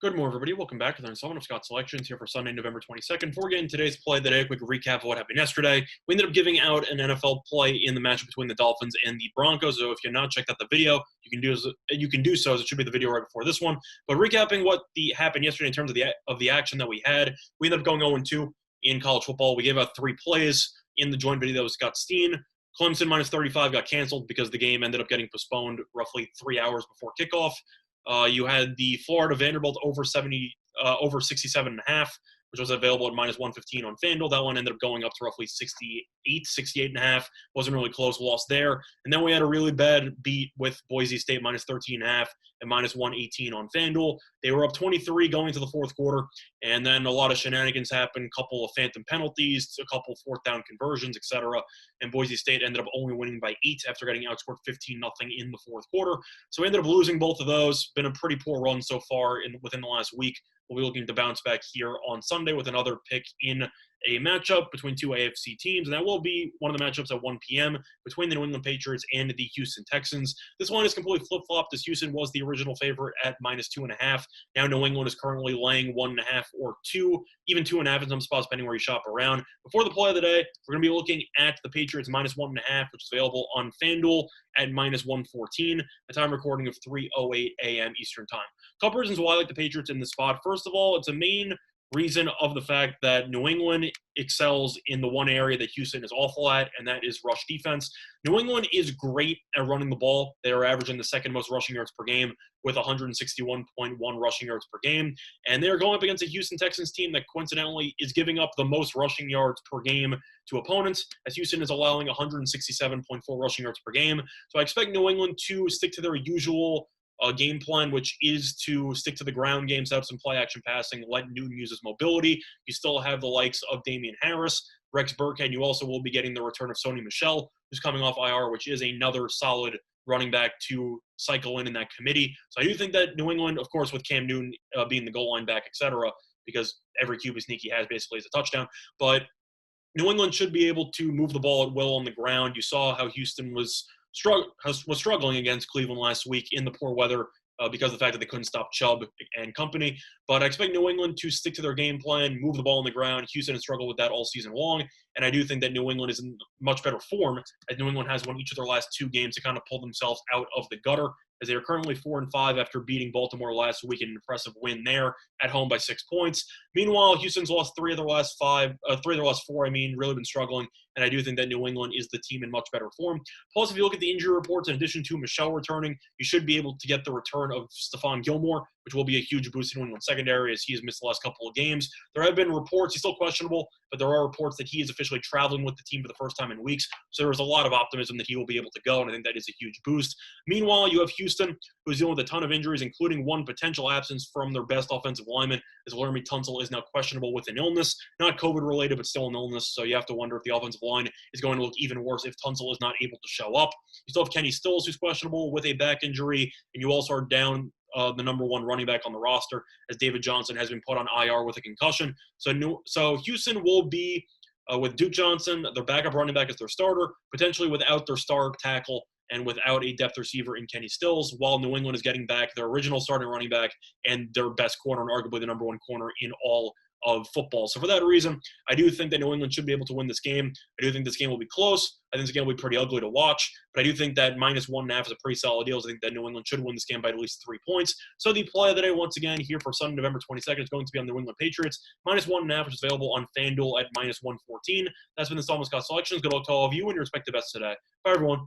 Good morning, everybody. Welcome back to the installment of Scott's Selections here for Sunday, November 22nd. Before getting today's play of the day, a quick recap of what happened yesterday. We ended up giving out an NFL play in the matchup between the Dolphins and the Broncos. So if you've not checked out the video, you can do so, as it should be the video right before this one. But recapping what happened yesterday in terms of the action that we had, we ended up going 0-2 in college football. We gave out 3 plays in the joint video that was Scott Steen. Clemson minus 35 got canceled because the game ended up getting postponed roughly 3 hours before kickoff. You had the Florida Vanderbilt over 67.5, which was available at minus 115 on FanDuel. That one ended up going up to roughly 68.5. Wasn't really close, lost there. And then we had a really bad beat with Boise State minus 13.5 and minus 118 on FanDuel. They were up 23 going into the fourth quarter, and then a lot of shenanigans happened, a couple of phantom penalties, a couple fourth down conversions, etc. And Boise State ended up only winning by 8 after getting outscored 15-0 in the fourth quarter. So we ended up losing both of those. Been a pretty poor run so far within the last week. We'll be looking to bounce back here on Sunday with another pick in a matchup between 2 AFC teams, and that will be one of the matchups at 1 p.m. between the New England Patriots and the Houston Texans. This one is completely flip-flopped, as Houston was the original favorite at minus 2.5. Now New England is currently laying 1.5 or 2, even 2.5 in some spots, depending where you shop around. Before the play of the day, we're going to be looking at the Patriots minus 1.5, which is available on FanDuel at minus 114, a time recording of 3:08 a.m. Eastern Time. A couple reasons why I like the Patriots in this spot. First of all, it's a main reason of the fact that New England excels in the one area that Houston is awful at, and that is rush defense. New England is great at running the ball. They are averaging the second most rushing yards per game with 161.1 rushing yards per game, and they're going up against a Houston Texans team that coincidentally is giving up the most rushing yards per game to opponents, as Houston is allowing 167.4 rushing yards per game. So I expect New England to stick to their usual game plan, which is to stick to the ground game, set up some play action passing, let Newton use his mobility. You still have the likes of Damian Harris, Rex Burkhead. You also will be getting the return of Sony Michel, who's coming off IR, which is another solid running back to cycle in that committee. So I do think that New England, of course, with Cam Newton being the goal line back, etc., because every QB sneak he has basically is a touchdown, but New England should be able to move the ball at will on the ground. You saw how Houston was struggling against Cleveland last week in the poor weather because of the fact that they couldn't stop Chubb and company. But I expect New England to stick to their game plan, move the ball on the ground. Houston has struggled with that all season long, and I do think that New England is in much better form, as New England has won each of their last 2 games to kind of pull themselves out of the gutter, as they are currently 4-5 after beating Baltimore last week, an impressive win there at home by 6 points. Meanwhile, Houston's lost 3 of their last 4, really been struggling, and I do think that New England is the team in much better form. Plus, if you look at the injury reports, in addition to Michelle returning, you should be able to get the return of Stephon Gilmore, which will be a huge boost in New England secondary, as he has missed the last couple of games. There have been reports, he's still questionable, but there are reports that he is officially traveling with the team for the first time in weeks. So there is a lot of optimism that he will be able to go, and I think that is a huge boost. Meanwhile, you have Houston, who's dealing with a ton of injuries, including one potential absence from their best offensive lineman, as Laramie Tunsil is now questionable with an illness. Not COVID-related, but still an illness, so you have to wonder if the offensive line is going to look even worse if Tunsil is not able to show up. You still have Kenny Stills, who's questionable with a back injury, and you also are down the number 1 running back on the roster, as David Johnson has been put on IR with a concussion. So Houston will be with Duke Johnson, their backup running back, as their starter, potentially without their star tackle and without a depth receiver in Kenny Stills, while New England is getting back their original starting running back and their best corner, and arguably the number 1 corner in all of football. So for that reason, I do think that New England should be able to win this game. I do think this game will be close. I think this game will be pretty ugly to watch, but I do think that minus 1.5 is a pretty solid deal. I think that New England should win this game by at least 3 points. So the play of the day, once again, here for Sunday, November 22nd, is going to be on the New England Patriots, minus 1.5, which is available on FanDuel at minus 114. That's been the Scott's Selections. Good luck to all of you and your respective bets today. Bye, everyone.